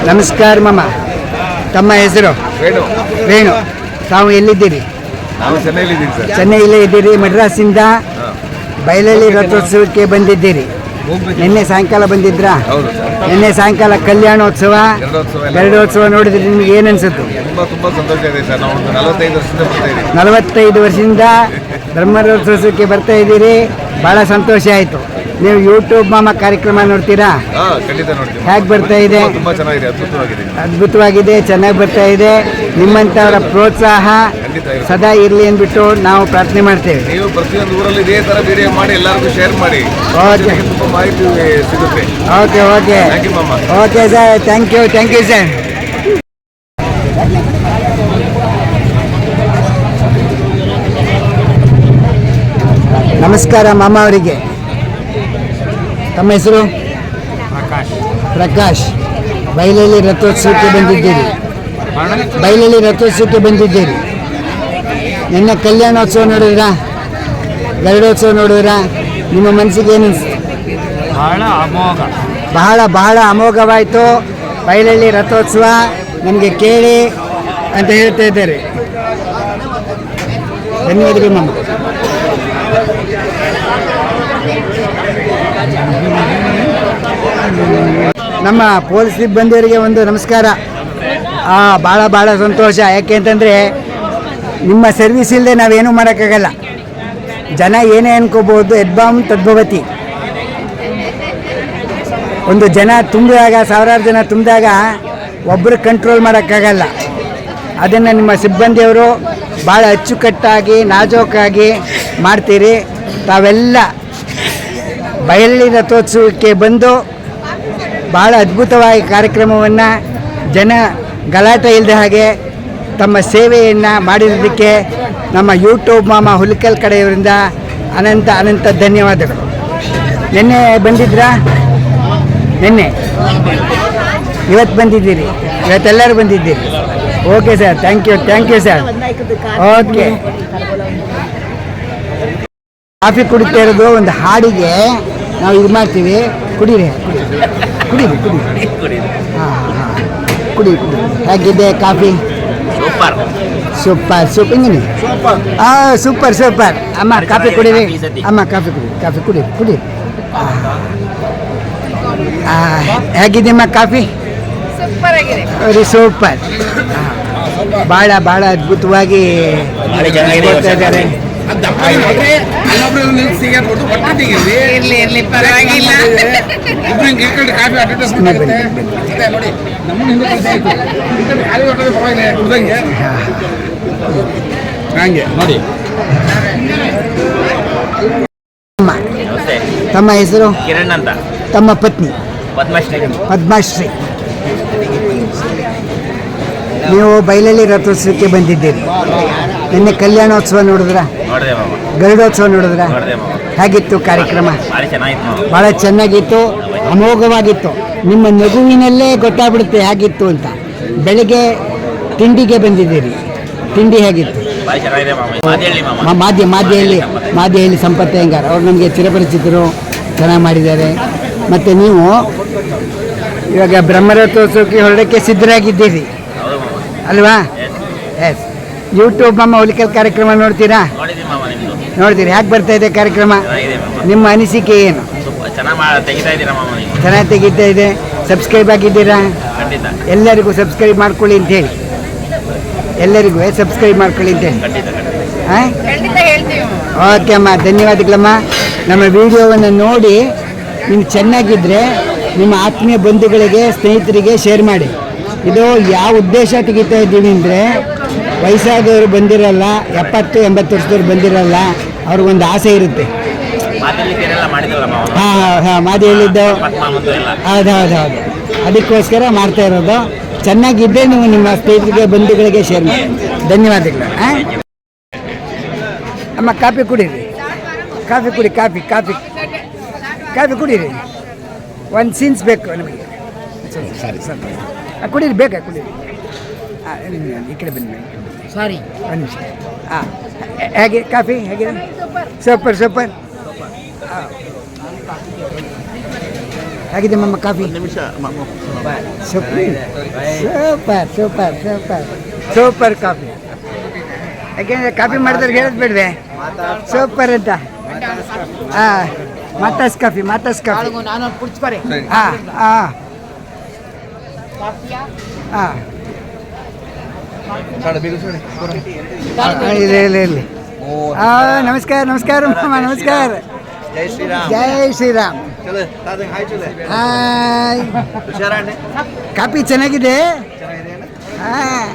ನಮಸ್ಕಾರ ಮಾಮ. ತಮ್ಮ ಹೆಸರು? ವೇಣು. ವೇಣು. ತಾವು ಎಲ್ಲಿದ್ದೀರಿ? ನಾವು ಚೆನ್ನೈಲಿದ್ದೀವಿ ಸರ್. ಚೆನ್ನೈಲೇ ಇದ್ದೀರಿ. ಮಡ್ರಾಸಿಂದ ಬಯಲಲ್ಲಿ ರಥೋತ್ಸವಕ್ಕೆ ಬಂದಿದ್ದೀರಿ. ನಿನ್ನೆ ಸಾಯಂಕಾಲ ಬಂದಿದ್ರಾ? ಹೌದು ಸರ್. ನಿನ್ನೆ ಸಾಯಂಕಾಲ ಕಲ್ಯಾಣೋತ್ಸವ, ಗರುಡೋತ್ಸವ ನೋಡಿದ್ರೆ ನಿಮ್ಗೆ ಏನು ಅನ್ಸುತ್ತೆ? ತುಂಬ ಸಂತೋಷ ಇದೆ ಸರ್. ನಾವು ಒಂದು 45 ವರ್ಷದಿಂದ ಬರ್ತಾ ಇದ್ದೀವಿ. 45 ವರ್ಷದಿಂದ ಬ್ರಹ್ಮರಥೋತ್ಸವಕ್ಕೆ ಬರ್ತಾ ಇದ್ದೀರಿ. ಭಾಳ ಸಂತೋಷ ಆಯಿತು. ನೀವು ಯೂಟ್ಯೂಬ್ ಮಾಮ ಕಾರ್ಯಕ್ರಮ ನೋಡ್ತೀರಾ? ಖಂಡಿತ ನೋಡ್ತೀವಿ. ಹೇಗೆ ಬರ್ತಾ ಇದೆ? ತುಂಬ ಚೆನ್ನಾಗಿದೆ, ಅದ್ಭುತವಾಗಿದೆ. ಅದ್ಭುತವಾಗಿದೆ, ಚೆನ್ನಾಗಿ ಬರ್ತಾ ಇದೆ. ನಿಮ್ಮಂಥವರ ಪ್ರೋತ್ಸಾಹ ಸದಾ ಇರಲಿ ಅಂದ್ಬಿಟ್ಟು ನಾವು ಪ್ರಾರ್ಥನೆ ಮಾಡ್ತೇವೆ. ನೀವು ಪ್ರತಿಯೊಂದು ಊರಲ್ಲಿ ಇದೇ ಥರ ವಿಡಿಯೋ ಮಾಡಿ ಎಲ್ಲರಿಗೂ ಶೇರ್ ಮಾಡಿ. ಓಕೆ, ತುಂಬ ಮಾಹಿತಿ ಸಿಗುತ್ತೆ. ಓಕೆ ಓಕೆ ಥ್ಯಾಂಕ್ ಯು ಮಾಮ. Okay sir, thank you sir. ನಮಸ್ಕಾರ ಮಾಮ ಅವರಿಗೆ. ತಮ್ಮ ಹೆಸರು? ಪ್ರಕಾಶ್. ಬಯಲಲ್ಲಿ ರಥೋತ್ಸವಕ್ಕೆ ಬಂದಿದ್ದೀರಿ. ನಿನ್ನೆ ಕಲ್ಯಾಣೋತ್ಸವ ನೋಡಿದ್ರಾ? ಗರುಡೋತ್ಸವ ನೋಡಿದ್ರಾ? ನಿಮ್ಮ ಮನಸ್ಸಿಗೆ ಏನು ಅನಿಸ್ತು? ಬಹಳ ಅಮೋಘವಾಯಿತು. ಬಯಲಲ್ಲಿ ರಥೋತ್ಸವ ನಮಗೆ ಕೇಳಿ ಅಂತ ಹೇಳ್ತಾ ಇದ್ದಾರೆ. ಧನ್ಯವಾದಗಳು ಮಾಮ. ನಮ್ಮ ಪೊಲೀಸ್ ಸಿಬ್ಬಂದಿಯವರಿಗೆ ಒಂದು ನಮಸ್ಕಾರ. ಭಾಳ ಸಂತೋಷ. ಯಾಕೆ ಅಂತಂದರೆ ನಿಮ್ಮ ಸರ್ವಿಸ್ ಇಲ್ಲದೆ ನಾವೇನೂ ಮಾಡೋಕ್ಕಾಗಲ್ಲ. ಜನ ಏನೇ ಅನ್ಕೋಬೋದು, ಯದ್ಭಾವಂ ತದ್ಭವತಿ. ಒಂದು ಜನ ತುಂಬಿದಾಗ, ಸಾವಿರಾರು ಜನ ತುಂಬಿದಾಗ ಒಬ್ಬರು ಕಂಟ್ರೋಲ್ ಮಾಡೋಕ್ಕಾಗಲ್ಲ. ಅದನ್ನು ನಿಮ್ಮ ಸಿಬ್ಬಂದಿಯವರು ಭಾಳ ಅಚ್ಚುಕಟ್ಟಾಗಿ ನಾಜೂಕಾಗಿ ಮಾಡ್ತೀರಿ. ತಾವೆಲ್ಲ ಬಯಲಲ್ಲಿ ರಥೋತ್ಸವಕ್ಕೆ ಬಂದು ಭಾಳ ಅದ್ಭುತವಾಗಿ ಕಾರ್ಯಕ್ರಮವನ್ನು ಜನ ಗಲಾಟೆ ಇಲ್ಲದೆ ಹಾಗೆ ತಮ್ಮ ಸೇವೆಯನ್ನು ಮಾಡಿರೋದಕ್ಕೆ ನಮ್ಮ ಯೂಟ್ಯೂಬ್ ಮಾಮ ಹುಲಿಕಲ್ ಕಡೆಯವರಿಂದ ಅನಂತ ಧನ್ಯವಾದಗಳು. ನಿನ್ನೆ ಬಂದಿದ್ರಾ? ನಿನ್ನೆ ಇವತ್ತು ಬಂದಿದ್ದೀರಿ? ಇವತ್ತೆಲ್ಲರೂ ಬಂದಿದ್ದೀರಿ. Okay sir, thank you sir. Okay. Coffee ಕುಡಿತಾ ಇರೋದು ಒಂದು ಹಾಡಿಗೆ ನಾವು ಇದು ಮಾಡ್ತೀವಿ. ಕುಡೀರಿ. ಕುಡಿ. ಹೇಗಿದೆ ಕಾಫಿ? ಸೂಪರ್. ಹಿಂಗೆ ಸೂಪರ್. ಅಮ್ಮ ಕಾಫಿ ಕುಡೀರಿ. ಕಾಫಿ ಕುಡಿ. ಹೇಗಿದೆಮ್ಮ ಕಾಫಿ? ಸೂಪರ್. ಭಾಳ ಅದ್ಭುತವಾಗಿ ಕೊಡ್ತಾ ಇದ್ದಾರೆ. ತಮ್ಮ ಹೆಸರು? ಕಿರಣ್ ಅಂತ. ತಮ್ಮ ಪತ್ನಿ? ಪದ್ಮಶ್ರೀ. ನೀವು ಬಯಲಲ್ಲಿ ರಥೋತ್ಸವಕ್ಕೆ ಬಂದಿದ್ದೀರಿ. ನಿನ್ನೆ ಕಲ್ಯಾಣೋತ್ಸವ ನೋಡಿದ್ರಾ? ಗರುಡೋತ್ಸವ ನೋಡಿದ್ರಾ? ಹೇಗಿತ್ತು ಕಾರ್ಯಕ್ರಮ? ಭಾಳ ಚೆನ್ನಾಗಿತ್ತು, ಅಮೋಘವಾಗಿತ್ತು. ನಿಮ್ಮ ನಗುವಿನಲ್ಲೇ ಗೊತ್ತಾಗ್ಬಿಡುತ್ತೆ ಹೇಗಿತ್ತು ಅಂತ. ಬೆಳಗ್ಗೆ ತಿಂಡಿಗೆ ಬಂದಿದ್ದೀರಿ. ತಿಂಡಿ ಹೇಗಿತ್ತು? ಮಾದಿಹಳ್ಳಿ ಸಂಪತ್ ಅಯ್ಯಂಗಾರ್ ಅವ್ರು ನಮಗೆ ಚಿರಪರಿಚಿತರು, ಚೆನ್ನಾಗಿ ಮಾಡಿದ್ದಾರೆ. ಮತ್ತು ನೀವು ಇವಾಗ ಬ್ರಹ್ಮರಥೋತ್ಸವಕ್ಕೆ ಹೊರಡಕ್ಕೆ ಸಿದ್ಧರಾಗಿದ್ದೀರಿ ಅಲ್ವಾ? ಎಸ್. ಯೂಟ್ಯೂಬ್ ಮಾಮ ಹುಲಿಕಲ್ ಕಾರ್ಯಕ್ರಮ ನೋಡ್ತೀರಾ? ನೋಡ್ತೀರಿ. ಹೇಗೆ ಬರ್ತಾ ಇದೆ ಕಾರ್ಯಕ್ರಮ? ನಿಮ್ಮ ಅನಿಸಿಕೆ ಏನು? ಚೆನ್ನಾಗಿ ತೆಗಿತಾ ಇದೆ. ಸಬ್ಸ್ಕ್ರೈಬ್ ಆಗಿದ್ದೀರಾ? ಎಲ್ಲರಿಗೂ ಸಬ್ಸ್ಕ್ರೈಬ್ ಮಾಡ್ಕೊಳ್ಳಿ ಅಂತ ಹೇಳಿ. ಹಾಂ, ಓಕೆ ಅಮ್ಮ, ಧನ್ಯವಾದಗಳಮ್ಮ. ನಮ್ಮ ವಿಡಿಯೋವನ್ನು ನೋಡಿ ನೀವು ಚೆನ್ನಾಗಿದ್ದರೆ ನಿಮ್ಮ ಆತ್ಮೀಯ ಬಂಧುಗಳಿಗೆ, ಸ್ನೇಹಿತರಿಗೆ ಶೇರ್ ಮಾಡಿ. ಇದು ಯಾವ ಉದ್ದೇಶ ತೆಗಿತಾ ಇದ್ದೀವಿ ಅಂದರೆ, ವಯಸ್ಸಾದವರು ಬಂದಿರಲ್ಲ, 70-80 ವರ್ಷದವ್ರು ಬಂದಿರಲ್ಲ, ಅವ್ರಿಗೊಂದು ಆಸೆ ಇರುತ್ತೆ. ಮಾದಿಹಳ್ಳಿದ್ದು ಹೌದು. ಅದಕ್ಕೋಸ್ಕರ ಮಾಡ್ತಾ ಇರೋದು. ಚೆನ್ನಾಗಿದ್ದರೆ ನೀವು ನಿಮ್ಮ ಸ್ನೇಹಿತರಿಗೆ, ಬಂಧುಗಳಿಗೆ ಶೇರ್ ಮಾಡಿ. ಧನ್ಯವಾದಗಳು. ಅಮ್ಮ ಕಾಫಿ ಕುಡೀರಿ. ಕಾಫಿ ಕುಡೀರಿ. ಒಂದು ಸೀನ್ಸ್ ಬೇಕು ನಮಗೆ. ಸರಿ ಕುಡೀರಿ, ಬೇಕಾ ಕುಡೀರಿ. ಈ ಕಡೆ ಬನ್ನಿ. ಸಾರಿ, ಒಂದು ನಿಮಿಷ. ಹೇಗೆ ಕಾಫಿ ಹೇಗಿದೆ? ಸೂಪರ್. ಹೇಗಿದೆ ಮಮ್ಮ ಕಾಫಿ? ನಿಮಿಷ super super super super coffee. ಯಾಕೆಂದರೆ ಕಾಫಿ ಮಾಡಿದ್ರೆ ಹೇಳೋದು ಬೇಡವೆ ಸೂಪರ್ ಅಂತ. ಹಾಂ ಮಾತಾಸ್ ಕಾಫಿ ಮಾತಾಸ್ ಕಾಫಿ. ಹಾಂ ಹಾಂ ಹಾಂ ಇಲ್ಲಿ ನಮಸ್ಕಾರ ನಮಸ್ಕಾರ ಮಾಮ ನಮಸ್ಕಾರ. ಜೈ ಶ್ರೀರಾಮ್. ಹಾಯ್. ಕಾಫಿ ಚೆನ್ನಾಗಿದೆ. ಹಾಂ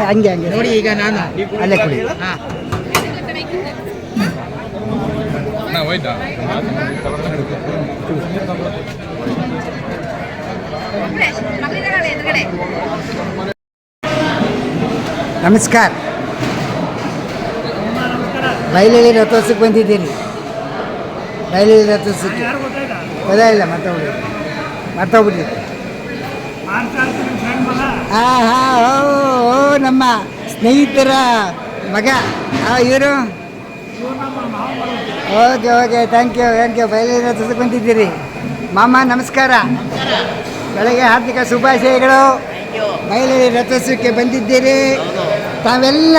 ಹಂಗೆ ಹಂಗೆ ನೋಡಿ ಈಗ ನಾನು ಅಲ್ಲೇ ಕುಡಿ. ನಮಸ್ಕಾರ. ಬಯಲಳ್ಳಿ ರಥೋತ್ಸವಕ್ಕೆ ಬಂದಿದ್ದೀರಿ. ಬಯಲಳ್ಳಿ ರಥೋತ್ಸವಕ್ಕೆ ಗೊತ್ತಾಯಿಲ್ಲ ಮರ್ತೋಗ್ಬಿಟ್ಟಿದೆ. ಹಾಂ ಹಾಂ ಓ ನಮ್ಮ ಸ್ನೇಹಿತರ ಮಗ ಇವರು. ಓಕೆ ಓಕೆ ಥ್ಯಾಂಕ್ ಯು ಬಯಲಳ್ಳಿ ರಥೋತ್ಸವಕ್ಕೆ ಬಂದಿದ್ದೀರಿ. ಮಾಮ ನಮಸ್ಕಾರ. ಬೆಳಗ್ಗೆ ಹಾರ್ದಿಕ ಶುಭಾಶಯಗಳು. ಬಯಲಳ್ಳಿ ರಥೋತ್ಸವಕ್ಕೆ ಬಂದಿದ್ದೀರಿ. ತಾವೆಲ್ಲ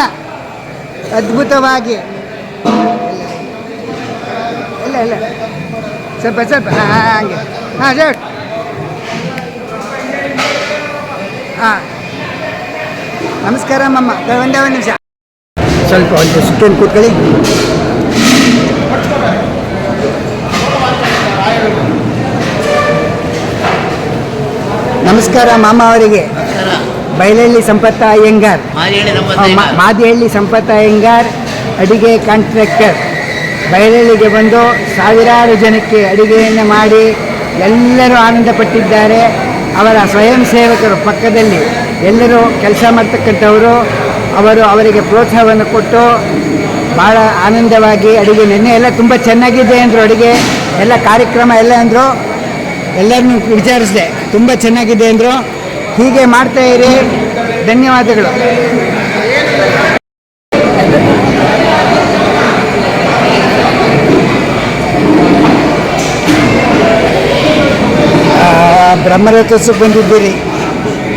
ಅದ್ಭುತವಾಗಿ ಇಲ್ಲ ಸ್ವಲ್ಪ ಹಾಗೆ ಹಾಂ ಸರ್ ಹಾಂ ನಮಸ್ಕಾರ ಮಮ್ಮ. ಒಂದೇ ಒಂದು ನಿಮಿಷ ಸ್ವಲ್ಪ ಒಂದು ಸುತ್ತೊಂದು ಕೂತ್ಕೊಳ್ಳಿ. ನಮಸ್ಕಾರ ಮಾಮ ಅವರಿಗೆ. ಬಯಲಳ್ಳಿ ಸಂಪತ್ತ ಅಯ್ಯಂಗಾರ್, ಮಾದಿಹಳ್ಳಿ ಸಂಪತ್ತ ಅಯ್ಯಂಗಾರ್ ಅಡಿಗೆ ಕಾಂಟ್ರಾಕ್ಟರ್ ಬಯಲಳ್ಳಿಗೆ ಬಂದು ಸಾವಿರಾರು ಜನಕ್ಕೆ ಅಡಿಗೆಯನ್ನು ಮಾಡಿ ಎಲ್ಲರೂ ಆನಂದಪಟ್ಟಿದ್ದಾರೆ. ಅವರ ಸ್ವಯಂ ಸೇವಕರು ಪಕ್ಕದಲ್ಲಿ ಎಲ್ಲರೂ ಕೆಲಸ ಮಾಡ್ತಕ್ಕಂಥವರು. ಅವರಿಗೆ ಪ್ರೋತ್ಸಾಹವನ್ನು ಕೊಟ್ಟು ಭಾಳ ಆನಂದವಾಗಿ ಅಡುಗೆ ನೆನ್ನೆ ಎಲ್ಲ ತುಂಬ ಚೆನ್ನಾಗಿದೆ ಅಂದರು. ಅಡುಗೆ ಎಲ್ಲ ಕಾರ್ಯಕ್ರಮ ಎಲ್ಲ ಅಂದರು. ಎಲ್ಲರನ್ನೂ ವಿಚಾರಿಸಿದೆ, ತುಂಬ ಚೆನ್ನಾಗಿದೆ ಅಂದರು. ಹೀಗೆ ಮಾಡ್ತಾ ಇರಿ. ಧನ್ಯವಾದಗಳು. ಬ್ರಹ್ಮರಥೋತ್ಸವಕ್ಕೆ ಬಂದಿದ್ದೀರಿ.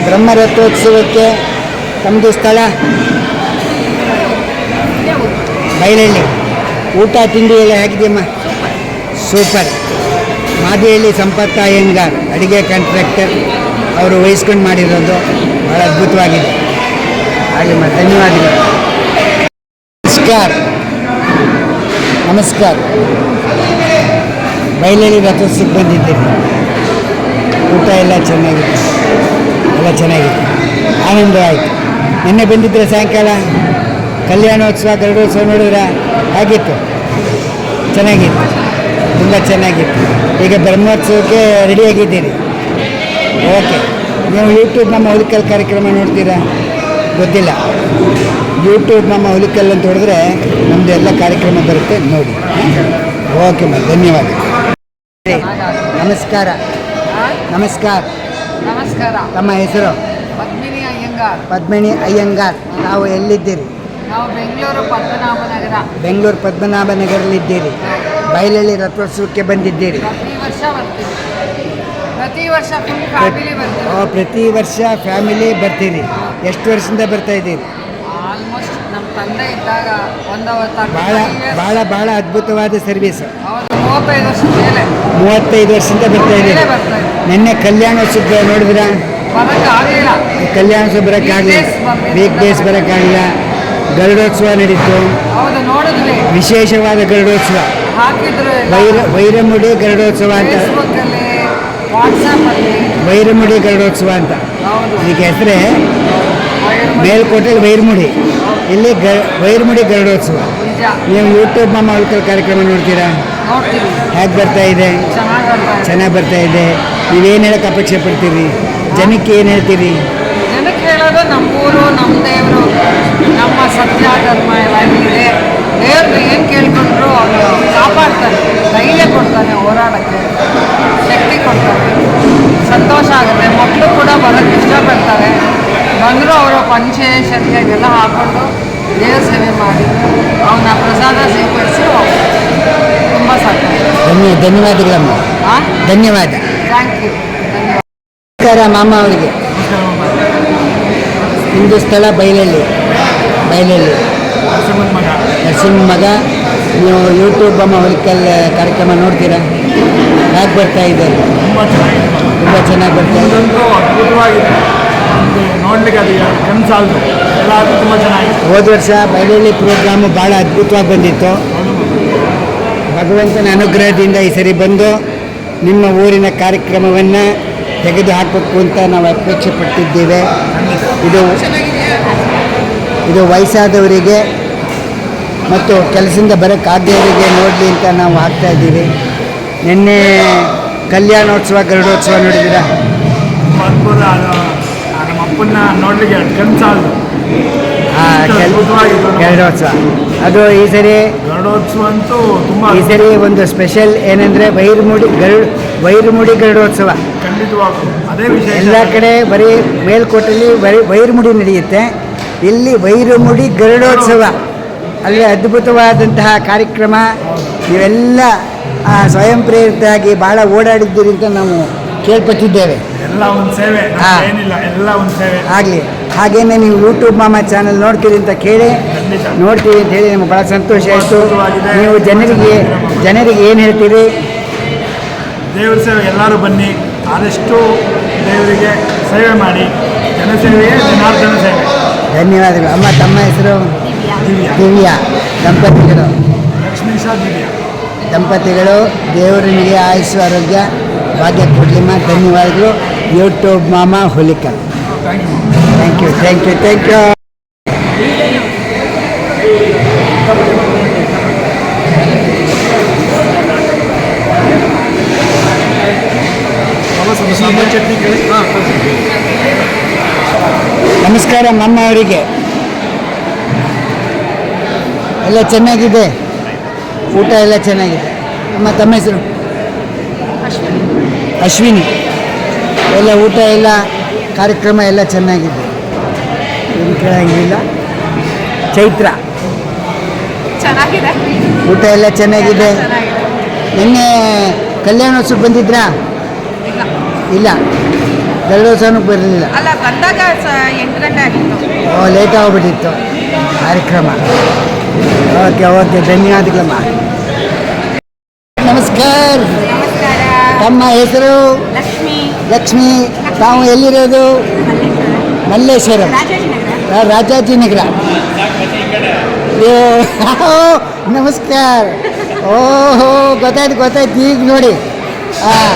ಬ್ರಹ್ಮರಥೋತ್ಸವಕ್ಕೆ ತಮ್ಮದು ಸ್ಥಳ ಬಯಲಳ್ಳಿ. ಊಟ ತಿಂಡಿ ಎಲ್ಲ ಹೇಗಿದೆಯಮ್ಮ? ಸೂಪರ್. ಮಾದಿಹಳ್ಳಿ ಸಂಪತ್ತ ಅಯ್ಯಂಗಾರ್ ಅಡಿಗೆ ಕಾಂಟ್ರಾಕ್ಟರ್ ಅವರು ವಹಿಸ್ಕೊಂಡು ಮಾಡಿರೋದು ಭಾಳ ಅದ್ಭುತವಾಗಿದೆ. ಹಾಗೆ ಧನ್ಯವಾದಗಳು. ನಮಸ್ಕಾರ. ಬಯಲಳ್ಳಿ ರಥೋತ್ಸವಕ್ಕೆ ಬಂದಿದ್ದೀರಿ. ಊಟ ಎಲ್ಲ ಚೆನ್ನಾಗಿದೆ. ಆನಂದ ಆಯಿತು. ನಿನ್ನೆ ಬಂದಿದ್ದರೆ ಸಾಯಂಕಾಲ ಕಲ್ಯಾಣೋತ್ಸವ ಗರುಡೋತ್ಸವ ನೋಡಿದ್ರೆ ಆಗಿತ್ತು, ಚೆನ್ನಾಗಿತ್ತು, ತುಂಬ ಚೆನ್ನಾಗಿತ್ತು. ಈಗ ಬ್ರಹ್ಮೋತ್ಸವಕ್ಕೆ ರೆಡಿಯಾಗಿದ್ದೀರಿ. ಓಕೆ. ನೀವು ಯೂಟ್ಯೂಬ್ ನಮ್ಮ ಹುಲಿಕಲ್ ಕಾರ್ಯಕ್ರಮ ನೋಡ್ತೀರಾ? ಗೊತ್ತಿಲ್ಲ. ಯೂಟ್ಯೂಬ್ ನಮ್ಮ ಹುಲಿಕಲ್ ಅಂತ ಹೊಡೆದ್ರೆ ನಮ್ಮದು ಎಲ್ಲ ಕಾರ್ಯಕ್ರಮ ಬರುತ್ತೆ, ನೋಡಿ. ಓಕೆ ಧನ್ಯವಾದ. ನಮಸ್ಕಾರ. ತಮ್ಮ ಹೆಸರು? ಪದ್ಮಿನಿ ಅಯ್ಯಂಗಾರ್. ನಾವು ಎಲ್ಲಿದ್ದೀರಿ? ನಾವು ಬೆಂಗಳೂರು ಪದ್ಮನಾಭನಗರಲ್ಲಿದ್ದೀರಿ. ಬಯಲಳ್ಳಿ ರಥೋತ್ಸವಕ್ಕೆ ಬಂದಿದ್ದೀರಿ. ಪ್ರತಿ ವರ್ಷ ಫ್ಯಾಮಿಲಿ ಬರ್ತೀರಿ. ಎಷ್ಟು ವರ್ಷದಿಂದ ಬರ್ತಾ ಇದ್ದೀರಿ? ಆಲ್ಮೋಸ್ಟ್ ನಮ್ಮ ತಂದೆ ಇದ್ದಾಗ ಭಾಳ ಅದ್ಭುತವಾದ ಸರ್ವಿಸ್. 35 ವರ್ಷದಿಂದ ಬರ್ತಾ ಇದ್ದೀರಿ. ನಿನ್ನೆ ಕಲ್ಯಾಣೋತ್ಸವ ನೋಡಿದ್ರ? ಕಲ್ಯಾಣೋತ್ಸವ ಬರೋಕ್ಕಾಗಲಿಲ್ಲ, ವೀಕ್ ಡೇಸ್ ಬರೋಕ್ಕಾಗಲಿಲ್ಲ. ಗರುಡೋತ್ಸವ ನಡೀತು, ವಿಶೇಷವಾದ ಗರುಡೋತ್ಸವ. ವೈರಮುಡಿ ಗರುಡೋತ್ಸವ ಅಂತ, ವೈರಮುಡಿ ಗರುಡೋತ್ಸವ ಅಂತ ಇದಕ್ಕೆ ಹೆಸರೇ. ಮೇಲ್ಕೋಟೆಯಲ್ಲಿ ವೈರಮುಡಿ, ಇಲ್ಲಿ ವೈರಮುಡಿ ಗರುಡೋತ್ಸವ. ನೀವು ಯೂಟ್ಯೂಬ್ ನಮ್ಮ ಹುಲಿಕಲ್ ಕಾರ್ಯಕ್ರಮ ನೋಡ್ತೀರಾ? ಹೇಗೆ ಬರ್ತಾ ಇದೆ? ಚೆನ್ನಾಗಿ ಬರ್ತಾ ಇದೆ. ನೀವೇನು ಹೇಳಕ್ಕೆ ಅಪೇಕ್ಷೆ ಪಡ್ತೀರಿ? ಜನಕ್ಕೆ ಏನು ಹೇಳ್ತೀರಿ? ಜನಕ್ಕೆ ಹೇಳೋದು ನಮ್ಮೂರು, ನಮ್ಮ ದೇವರು, ನಮ್ಮ ಸತ್ಯ ಧರ್ಮ ಎಲ್ಲ ಇದೆ. ದೇವ್ರನ್ನ ಏನು ಕೇಳ್ಕೊಂಡ್ರು ಅವರು ಕಾಪಾಡ್ತಾರೆ, ಧೈರ್ಯ ಕೊಡ್ತಾನೆ, ಹೋರಾಡೋಕ್ಕೆ ಶಕ್ತಿ ಕೊಡ್ತಾರೆ, ಸಂತೋಷ ಆಗುತ್ತೆ. ಮಕ್ಕಳು ಕೂಡ ಬರೋಕ್ಕೆ ಇಷ್ಟಪಡ್ತಾರೆ. ಬಂದರೂ ಅವರು ಪಂಚೆ ಶರ್ಗೆ ಇದೆಲ್ಲ ಹಾಕ್ಕೊಂಡು ದೇವ್ರ ಸೇವೆ ಮಾಡಿ ಅವನ ಪ್ರಸಾದ ಸ್ವೀಕರಿಸಿ ತುಂಬ ಸಾಕು. ಧನ್ಯವಾದಗಳಮ್ಮ. ಧನ್ಯವಾದ. Thank you. ಧನ್ಯವಾದ. ನಮಸ್ಕಾರ ಮಾಮ ಅವರಿಗೆ. ಇಂದು ಸ್ಥಳ ಬೈಲಹಳ್ಳಿ. ನರಸಿಂಹ ಮಗ. ನೀವು ಯೂಟ್ಯೂಬ್ ಅಮ್ಮ ಹುಲಿಕಲ್ ಕಾರ್ಯಕ್ರಮ ನೋಡ್ತೀರಾ? ಹೇಗೆ ಬರ್ತಾ ಇದೆ? ತುಂಬ ಚೆನ್ನಾಗಿ ಬರ್ತಾ ಇದೆ. ಅದ್ಭುತವಾಗಿದೆ, ನೋಡ್ಲಿಕ್ಕೆ ಅದು ಕನಸಾಲ್ದು ಎಲ್ಲಾದರೂ ತುಂಬ ಚೆನ್ನಾಗಿದೆ. ಹೋದ ವರ್ಷ ಬೈಲಹಳ್ಳಿ ಪ್ರೋಗ್ರಾಮು ಭಾಳ ಅದ್ಭುತವಾಗಿ ಬಂದಿತ್ತು. ಭಗವಂತನ ಅನುಗ್ರಹದಿಂದ ಈ ಸರಿ ಬಂದು ನಿಮ್ಮ ಊರಿನ ಕಾರ್ಯಕ್ರಮವನ್ನು ತೆಗೆದು ಹಾಕಬೇಕು ಅಂತ ನಾವು ಅಪೇಕ್ಷೆ ಪಟ್ಟಿದ್ದೇವೆ. ಇದು ವಯಸ್ಸಾದವರಿಗೆ ಮತ್ತು ಕೆಲಸದಿಂದ ಬರೋಕ್ಕಾಗದವರಿಗೆ ನೋಡಲಿ ಅಂತ ನಾವು ಹಾಕ್ತಾ ಇದ್ದೀವಿ. ನಿನ್ನೆ ಕಲ್ಯಾಣೋತ್ಸವ ಗರುಡೋತ್ಸವ ನೋಡಿದ್ದೀರಾ? ಅದ್ಭುತ. ಅದು ನಮ್ಮ ಅಪ್ಪನ್ನ ನೋಡ್ಲಿಕ್ಕೆ ಕನಸಾಲ್ದು. ಗರುಡೋತ್ಸವ ಅದು ಈ ಸರಿ ಗರುಡೋತ್ಸವ ಅಂತೂ ತುಂಬ ಈ ಸರಿ ಒಂದು ಸ್ಪೆಷಲ್ ಏನಂದರೆ ವೈರಮುಡಿ ಗರುಡೋತ್ಸವ. ಖಂಡಿತವಾಗೂ ಅದೇ ವಿಷಯ. ಎಲ್ಲ ಕಡೆ ಬರೀ ಮೇಲ್ಕೋಟೆಯಲ್ಲಿ ವೈರಮುಡಿ ನಡೆಯುತ್ತೆ, ಇಲ್ಲಿ ವೈರಮುಡಿ ಗರುಡೋತ್ಸವ. ಅಲ್ಲಿ ಅದ್ಭುತವಾದಂತಹ ಕಾರ್ಯಕ್ರಮ. ನೀವೆಲ್ಲ ಸ್ವಯಂ ಪ್ರೇರಿತರಾಗಿ ಭಾಳ ಓಡಾಡಿದ್ದೀರಿ ಅಂತ ನಾವು ಕೇಳ್ಪಟ್ಟಿದ್ದೇವೆ. ಎಲ್ಲ ಒಂದು ಸೇವೆ, ಏನಿಲ್ಲ, ಎಲ್ಲ ಒಂದು ಸೇವೆ ಆಗಲಿ. ಹಾಗೇನೆ ನೀವು ಯೂಟ್ಯೂಬ್ ಮಾಮ ಚಾನಲ್ ನೋಡ್ತೀರಿ ಅಂತ ಕೇಳಿ ನೋಡ್ತೀವಿ ಅಂತ ಹೇಳಿ ನಮ್ಗೆ ಭಾಳ ಸಂತೋಷ ಆಯಿತು. ನೀವು ಜನರಿಗೆ ಏನು ಹೇಳ್ತೀರಿ? ದೇವ್ರ ಸೇವೆ ಎಲ್ಲರೂ ಬನ್ನಿ, ಆದಷ್ಟು ದೇವರಿಗೆ ಸೇವೆ ಮಾಡಿ. ಜನಸೇವೆಯೇ ಜನಾರ್ದನ ಸೇವೆ. ಧನ್ಯವಾದಗಳು ಅಮ್ಮ. ತಮ್ಮ ಹೆಸರು? ದಿವ್ಯಾ. ಲಕ್ಷ್ಮೀಶ ದಿವ್ಯಾ ದಂಪತಿಗಳು. ದೇವರು ನಿಮಗೆ ಆಯುಷ್ಯ ಆರೋಗ್ಯ ಭಾಗ್ಯ ಕೊಡಲಿಮ್ಮ. ಧನ್ಯವಾದಗಳು. ಯೂಟ್ಯೂಬ್ ಮಾಮ ಹುಲಿಕಲ್. Thank you. ನಮಸ್ಕಾರ ಮಾಮ ಅವರಿಗೆ. ಎಲ್ಲ ಚೆನ್ನಾಗಿದೆ, ಊಟ ಎಲ್ಲ ಚೆನ್ನಾಗಿದೆ. ತಮ್ಮ ಹೆಸರು? ಅಶ್ವಿನಿ. ಎಲ್ಲ ಊಟ ಎಲ್ಲ ಕಾರ್ಯಕ್ರಮ ಎಲ್ಲ ಚೆನ್ನಾಗಿದೆ, ಏನು ಕೇಳಂಗಿಲ್ಲ. ಚೈತ್ರ. ಚೆನ್ನಾಗಿದೆ, ಊಟ ಎಲ್ಲ ಚೆನ್ನಾಗಿದೆ. ನಿನ್ನೆ ಕಲ್ಯಾಣೋತ್ಸವ ಬಂದಿದ್ರಾ? ಇಲ್ಲ, ಗರುಡೋತ್ಸವಕ್ಕೆ ಬರಲಿಲ್ಲ. ಅಲ್ಲ, ಬಂದಾಗ 8 ಗಂಟೆ ಆಗಿತ್ತು. ಲೇಟ್ ಆಗಿಬಿಟ್ಟಿತ್ತು ಕಾರ್ಯಕ್ರಮ. ಓಕೆ, ಧನ್ಯವಾದಗಳಮ್ಮ. ನಮಸ್ಕಾರ. ತಮ್ಮ ಹೆಸರು? ಲಕ್ಷ್ಮಿ. ತಾವು ಎಲ್ಲಿರೋದು? ಮಲ್ಲೇಶ್ವರಂ, ರಾಜಾಜಿನಗರ. ನಮಸ್ಕಾರ. ಓಹೋ, ಗೊತ್ತಾಯ್ತು ಈಗ ನೋಡಿ.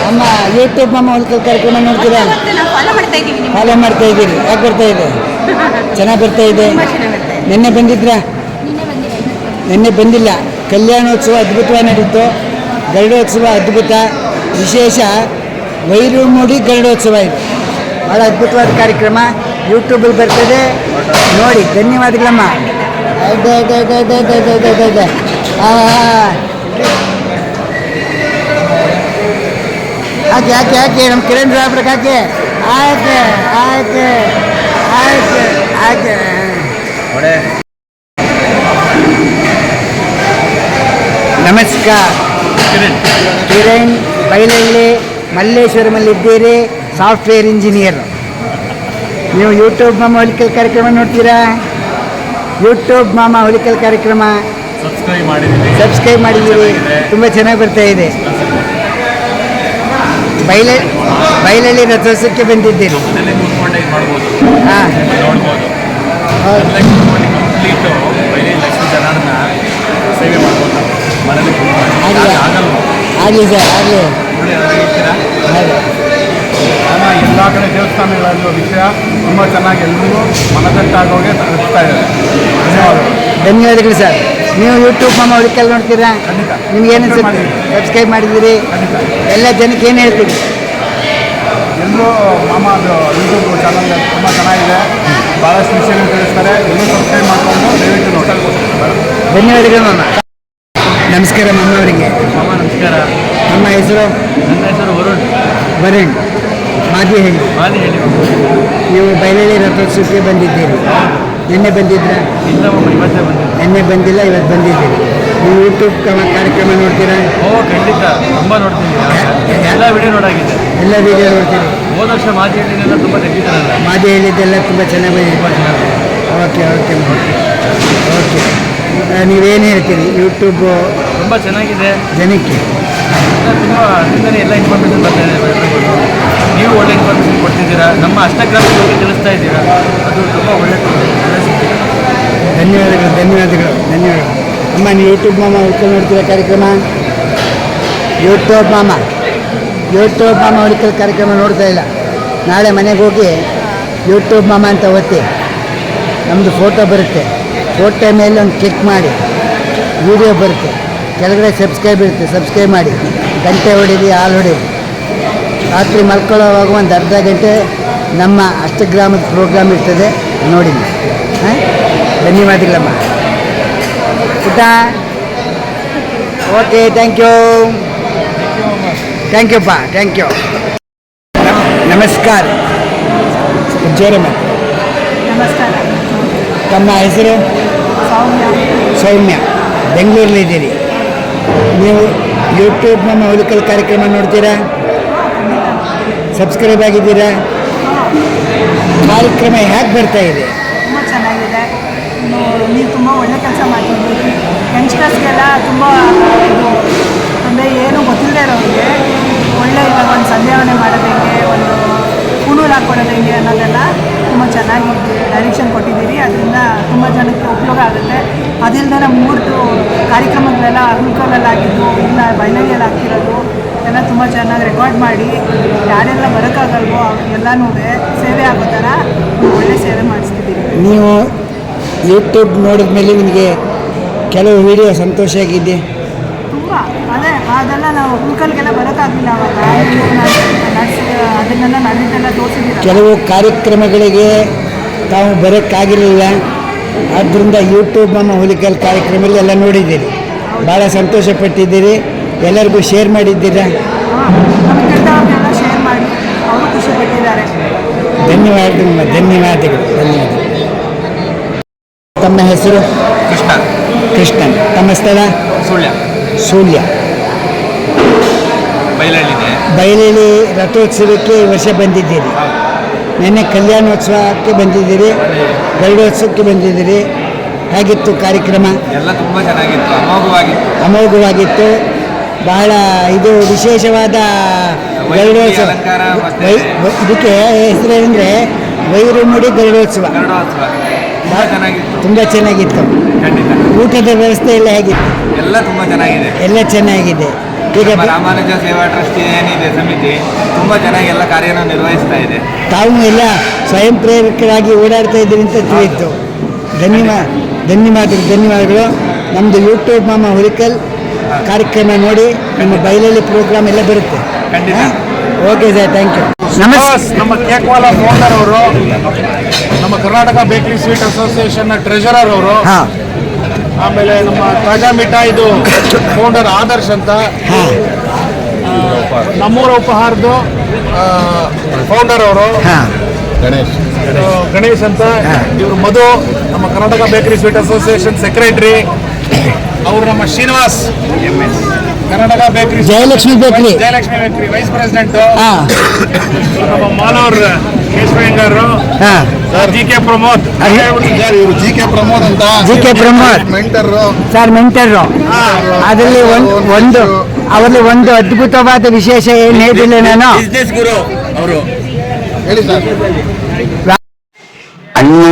ಅಮ್ಮ ಯೂಟ್ಯೂಬ್ ಮಾಮ ಹುಲಿಕಲ್ ಕಾರ್ಯಕ್ರಮ ನೋಡ್ತೀರಾ? ಫಾಲೋ ಮಾಡ್ತಾ ಇದ್ದೀರಿ. ಯಾಕೆ ಬರ್ತಾ ಇದೆ? ಚೆನ್ನಾಗಿ ಬರ್ತಾ ಇದೆ. ನಿನ್ನೆ ಬಂದಿದ್ರಾ? ನಿನ್ನೆ ಬಂದಿಲ್ಲ. ಕಲ್ಯಾಣೋತ್ಸವ ಅದ್ಭುತವಾಗಿ ನಡೀತು. ಗರುಡೋತ್ಸವ ಅದ್ಭುತ ವಿಶೇಷ. ವೈರಮುಡಿ ಗರುಡೋತ್ಸವ ಇದು ಭಾಳ ಅದ್ಭುತವಾದ ಕಾರ್ಯಕ್ರಮ. ಯೂಟ್ಯೂಬಲ್ಲಿ ಬರ್ತದೆ, ನೋಡಿ. ಧನ್ಯವಾದಗಳಮ್ಮ. ಯಾಕೆ ನಮ್ಮ ಕಿರಣ್ ಸಾಹೇಬ್ರಿಗೆ ಆಯ್ತು. ನಮಸ್ಕಾರ. ಕಿರಣ್ ಬೈಲಹಳ್ಳಿ ಮಲ್ಲೇಶ್ವರಮಲ್ಲಿದ್ದೀರಿ, ಸಾಫ್ಟ್ವೇರ್ ಇಂಜಿನಿಯರ್. ನೀವು ಯೂಟ್ಯೂಬ್ ಮಾಮ ಹುಲಿಕಲ್ ಕಾರ್ಯಕ್ರಮ ನೋಡ್ತೀರಾ? ಯೂಟ್ಯೂಬ್ ಮಾಮ ಹುಲಿಕಲ್ ಕಾರ್ಯಕ್ರಮ ಸಬ್ಸ್ಕ್ರೈಬ್ ಮಾಡಿದ್ದೀರಿ. ತುಂಬ ಚೆನ್ನಾಗಿ ಬರ್ತಾ ಇದೆ. ಬೈಲಹಳ್ಳಿ ರಥೋತ್ಸವಕ್ಕೆ ಬಂದಿದ್ದೀರಿ. ಹಾಂ, ಆಗಲಿ ಸರ್, ಆಗಲಿ. ಎಲ್ಲ ಕಡೆ ದೇವಸ್ಥಾನಗಳಲ್ಲೂ ವಿಷಯ ತುಂಬ ಚೆನ್ನಾಗಿ ಎಲ್ಲರೂ ಮನದಟ್ಟಾಗೋಗೆ ತಲುಪ್ತಾ ಇದ್ದಾರೆ. ಧನ್ಯವಾದಗಳು ಸರ್. ನೀವು ಯೂಟ್ಯೂಬ್ ಮಾಮ ಹುಲಿಕಲ್ ನೋಡ್ತೀರಾ? ನಿಮ್ಗೆ ಏನು ಅನ್ಸುತ್ತೆ? ಸಬ್ಸ್ಕ್ರೈಬ್ ಮಾಡಿದ್ದೀರಿ. ಎಲ್ಲ ಜನಕ್ಕೆ ಏನು ಹೇಳ್ತೀರಿ? ಎಲ್ಲರೂ ಮಾಮ ಅದು ಯೂಟ್ಯೂಬ್ ಚಾನಲ್ ತುಂಬ ಚೆನ್ನಾಗಿದೆ, ಭಾಳಷ್ಟು ವಿಷಯಗಳು ತಿಳಿಸ್ತಾರೆ. ಎಲ್ಲರೂ ಸಬ್ಸ್ಕ್ರೈಬ್ ಮಾಡಿಕೊಂಡು ದಯವಿಟ್ಟು ನೋಡಿ. ಧನ್ಯವಾದಗಳು ಮಾಮ. ನಮಸ್ಕಾರ ಮಾಮ ಅವರಿಗೆ. ಮಾಮ ನಮಸ್ಕಾರ. ನಮ್ಮ ಹೆಸರು? ನನ್ನ ಹೆಸರು ವರುಣ್. ಮಾದಿಹಳ್ಳಿ. ನೀವು ಬೈಲಹಳ್ಳಿ ರಥೋತ್ಸವಕ್ಕೆ ಬಂದಿದ್ದೀರಿ. ನಿನ್ನೆ ಬಂದಿದ್ರಾ? ಇಲ್ಲ, ಇವತ್ತೇ ಬಂದಿದ್ದೆ. ನಿನ್ನೆ ಬಂದಿಲ್ಲ, ಇವತ್ತು ಬಂದಿದ್ದೀರಿ. ನೀವು ಯೂಟ್ಯೂಬ್ ಕಾರ್ಯಕ್ರಮ ನೋಡ್ತೀರಾ? ಖಂಡಿತ ತುಂಬ ನೋಡ್ತೀನಿ. ಎಲ್ಲ ವಿಡಿಯೋ ನೋಡಾಗಿದೆ. ಎಲ್ಲ ವಿಡಿಯೋ ನೋಡ್ತೀರಿ. ಹೋದ ವರ್ಷ ಮಾತಿ ಹೇಳಿದ್ದೆಲ್ಲ ತುಂಬ ತೆಗಿತಾರಲ್ಲ. ಮಾದಿ ಹೇಳಿದ್ದೆಲ್ಲ ತುಂಬ ಚೆನ್ನಾಗಿ ಬಂದಿದೆ. Okay okay okay. ನೀವೇನು ಹೇಳ್ತೀರಿ ಯೂಟ್ಯೂಬ್ ತುಂಬ ಚೆನ್ನಾಗಿದೆ. ಜನಕ್ಕೆ ತುಂಬ ಅದರಿಂದಲೇ ಎಲ್ಲ ಇನ್ಫಾರ್ಮೇಷನ್ ಬರ್ತಾ ಇದೆ. ನೀವು ಒಳ್ಳೆ ಇನ್ಫಾರ್ಮೇಷನ್ ಕೊಡ್ತಿದ್ದೀರಾ, ನಮ್ಮ ಅಷ್ಟಗ್ರಾಮದ ಬಗ್ಗೆ ತಿಳಿಸ್ತಾ ಇದ್ದೀರಾ, ಅದು ತುಂಬ ಒಳ್ಳೆ ಸಿಗ್ತಿದೆ. ಧನ್ಯವಾದಗಳು ಧನ್ಯವಾದಗಳು ಧನ್ಯವಾದಗಳು. ಅಮ್ಮ ನೀವು ಯೂಟ್ಯೂಬ್ ಮಾಮ ಹುಡ್ಕೊಂಡು ನೋಡ್ತೀರಾ ಕಾರ್ಯಕ್ರಮ? ಯೂಟ್ಯೂಬ್ ಮಾಮ ಹುಡುಕಲ್ ಕಾರ್ಯಕ್ರಮ ನೋಡ್ತಾ ಇಲ್ಲ. ನಾಳೆ ಮನೆಗೆ ಹೋಗಿ ಯೂಟ್ಯೂಬ್ ಮಾಮ ಅಂತ ಒತ್ತಿ, ನಮ್ಮದು ಫೋಟೋ ಬರುತ್ತೆ. ಫೋಟೋ ಮೇಲೆ ಒಂದು ಕ್ಲಿಕ್ ಮಾಡಿ ವಿಡಿಯೋ ಬರುತ್ತೆ, ಕೆಳಗಡೆ ಸಬ್ಸ್ಕ್ರೈಬ್ ಇರುತ್ತೆ, ಸಬ್ಸ್ಕ್ರೈಬ್ ಮಾಡಿ, ಗಂಟೆ ಹೊಡೀರಿ, ಹಾಲು ಹೊಡೀರಿ. ರಾತ್ರಿ ಮಲ್ಕೊಳ್ಳೋವಾಗ ಒಂದು ಅರ್ಧ ಗಂಟೆ ನಮ್ಮ ಅಷ್ಟಗ್ರಾಮದ ಪ್ರೋಗ್ರಾಮ್ ಇರ್ತದೆ, ನೋಡಿ. ಹಾಂ, ಧನ್ಯವಾದಗಳಮ್ಮ. ಊಟ ಓಕೆ, ಥ್ಯಾಂಕ್ ಯು ಪಾ, ಥ್ಯಾಂಕ್ ಯು. ನಮಸ್ಕಾರ. ಜೋರಮ್ಮ. ನಮಸ್ಕಾರ. ತಮ್ಮ ಹೆಸರು? ಸೌಮ್ಯ. ಬೆಂಗಳೂರಲ್ಲಿದ್ದೀರಿ. ನೀವು ಯೂಟ್ಯೂಬ್ ನಮ್ಮ ಹುಲಿಕಲ್ ಕಾರ್ಯಕ್ರಮ ನೋಡ್ತೀರಾ? ಸಬ್ಸ್ಕ್ರೈಬ್ ಆಗಿದ್ದೀರಾ? ಕಾರ್ಯಕ್ರಮ ಹೇಗೆ ಬರ್ತಾ ಇದೆ? ತುಂಬ ಚೆನ್ನಾಗಿದೆ. ನೀವು ತುಂಬ ಒಳ್ಳೆ ಕೆಲಸ ಮಾಡ್ತಿದ್ದೀರಿ. ಯಂಗ್ಸ್ಟರ್ಸ್ಗೆಲ್ಲ ತುಂಬ ಇದು ಅಂದರೆ ಏನು ಗೊತ್ತಿಲ್ಲದೆ ಇರೋರಿಗೆ ಒಳ್ಳೆ ಇವಾಗ ಒಂದು ಸಂಧ್ಯಾವನೆ ಮಾಡೋದು ಹೆಂಗೆ, ಒಂದು ಕುಣೂರು ಹಾಕ್ಕೊಡೋದು ಹೆಂಗೆ ಅನ್ನೋದೆಲ್ಲ ತುಂಬ ಚೆನ್ನಾಗಿ ಡೈರೆಕ್ಷನ್ ಕೊಟ್ಟಿದ್ದೀರಿ. ಅದರಿಂದ ತುಂಬ ಜನಕ್ಕೆ ಉಪಯೋಗ ಆಗುತ್ತೆ. ಅದಿಲ್ಲದೆ ನಮ್ಮ ಮೂರ್ತು ಕಾರ್ಯಕ್ರಮಗಳೆಲ್ಲ ಹುಲ್ಕಲ್ಲಲ್ಲಾಗಿದ್ದು, ಇಲ್ಲ ಬೈಲರಿಯಲ್ಲಿ ಆಗ್ತಿರೋದು ಎಲ್ಲ ತುಂಬ ಚೆನ್ನಾಗಿ ರೆಕಾರ್ಡ್ ಮಾಡಿ ಯಾರೆಲ್ಲ ಬರೋಕ್ಕಾಗಲ್ವೋ ಎಲ್ಲನೂ ಸೇವೆ ಆಗೋ ಥರ ಒಳ್ಳೆ ಸೇವೆ ಮಾಡಿಸ್ತಿದ್ದೀರಿ. ನೀವು ಯೂಟ್ಯೂಬ್ ನೋಡಿದ ಮೇಲೆ ನಿಮಗೆ ಕೆಲವು ವಿಡಿಯೋ ಸಂತೋಷ ಆಗಿದೆ? ತುಂಬ ಅದೇ ಅದೆಲ್ಲ ನಾವು ಹುಲ್ಕಲ್ಗೆಲ್ಲ ಬರೋಕ್ಕಾಗಲಿಲ್ಲ ಅವಾಗ, ಅದನ್ನೆಲ್ಲ ನಡೆದೆಲ್ಲ ತೋರಿಸಿದ್ದೀರ. ಕೆಲವು ಕಾರ್ಯಕ್ರಮಗಳಿಗೆ ತಾವು ಬರೋಕ್ಕಾಗಿರಲಿಲ್ಲ, ಆದ್ದರಿಂದ ಯೂಟ್ಯೂಬ್ ನಮ್ಮ ಹುಲಿಕಲ್ ಕಾರ್ಯಕ್ರಮದಲ್ಲಿ ಎಲ್ಲ ನೋಡಿದ್ದೀರಿ, ಭಾಳ ಸಂತೋಷಪಟ್ಟಿದ್ದೀರಿ, ಎಲ್ಲರಿಗೂ ಶೇರ್ ಮಾಡಿದ್ದೀರಾ? ನಮ್ಮ ಕೆಟ್ಟವ್ರಿಗೆಲ್ಲ ಶೇರ್ ಮಾಡಿ ಅವರು ಖುಷಿ ಪಟ್ಟಿದ್ದಾರೆ. ಧನ್ಯವಾದಗಳು. ಧನ್ಯವಾದಗಳು. ತಮ್ಮ ಹೆಸರು? ಕೃಷ್ಣನ್. ತಮ್ಮ ಸ್ಥಳ? ಸುಳ್ಯ. ಬಯಲಲ್ಲಿ ರಥೋತ್ಸವಕ್ಕೆ ಈ ವರ್ಷ ಬಂದಿದ್ದೀರಿ. ನಿನ್ನೆ ಕಲ್ಯಾಣೋತ್ಸವಕ್ಕೆ ಬಂದಿದ್ದೀರಿ, ಗರುಡೋತ್ಸವಕ್ಕೆ ಬಂದಿದ್ದೀರಿ. ಹೇಗಿತ್ತು ಕಾರ್ಯಕ್ರಮ? ಎಲ್ಲ ತುಂಬ ಚೆನ್ನಾಗಿತ್ತು, ಅಮೋಘವಾಗಿತ್ತು. ಬಹಳ ಇದು ವಿಶೇಷವಾದ ಗರುಡೋತ್ಸವ. ಅಲಂಕಾರ ಮತ್ತೆ ಇದಕ್ಕೆ ಹೆಸರೇನೆಂದರೆ ವೈರಮುಡಿ ಗರುಡೋತ್ಸವ. ತುಂಬ ಚೆನ್ನಾಗಿತ್ತು. ಊಟದ ವ್ಯವಸ್ಥೆ ಎಲ್ಲ ಹೇಗಿತ್ತು? ಎಲ್ಲ ತುಂಬ ಚೆನ್ನಾಗಿದೆ. ಎಲ್ಲ ಚೆನ್ನಾಗಿದೆ. ಈಗ ರಾಮಾನುಜ ಸೇವಾ ಟ್ರಸ್ಟ್ ಏನಿದೆ ಸಮಿತಿ ತುಂಬ ಚೆನ್ನಾಗಿ ಎಲ್ಲ ಕಾರ್ಯನ ನಿರ್ವಹಿಸ್ತಾ ಇದೆ. ತಾವು ಎಲ್ಲ ಸ್ವಯಂ ಪ್ರೇರಕರಾಗಿ ಓಡಾಡ್ತಾ ಇದ್ದೀರಿ ಅಂತ ತಿಳಿಯಿತು. ಧನ್ಯವಾದಗಳು. ನಮ್ಮದು ಯೂಟ್ಯೂಬ್ ಮಾಮ ಹುಲಿಕಲ್ ಕಾರ್ಯಕ್ರಮ ನೋಡಿ, ನಮ್ಮ ಬೈಲಲ್ಲಿ ಪ್ರೋಗ್ರಾಮ್ ಎಲ್ಲ ಬರುತ್ತೆ. Okay sir, thank you. ನಮ್ಮ ಕೇಕ್ವಾಲ ಫೌಂಡರ್ ಅವರು, ನಮ್ಮ ಕರ್ನಾಟಕ ಬೇಕರಿ ಸ್ವೀಟ್ ಅಸೋಸಿಯೇಷನ್ನ ಟ್ರೆಜರರ್ ಅವರು, ಹಾಂ. ಆಮೇಲೆ ನಮ್ಮ ತಾಜಾ ಮಿಠಾಯಿದು ಫೌಂಡರ್ ಆದರ್ಶ್ ಅಂತ, ನಮ್ಮೂರ ಉಪಹಾರದ್ದು ಫೌಂಡರ್ ಅವರು ಗಣೇಶ್ ಅಂತ, ಇವರು ಮಧು ನಮ್ಮ Karnataka bakery sweet association secretary, ಅವರು ನಮ್ಮ Srinivas Karnataka bakery Jayalakshmi bakery vice president, ನಮ್ಮ ಮಾನವರ್ ಕೇಶವೇಂಗರು, ಜಿ ಕೆ ಪ್ರಮೋದ್ ಅಂತ, ಮೆಂಟರು. ಅದರಲ್ಲಿ ಅವರಲ್ಲಿ ಒಂದು ಅದ್ಭುತವಾದ ವಿಶೇಷ ಏನು ಹೇಳಿಲ್ಲ ನಾನು. ಅಣ್ಣ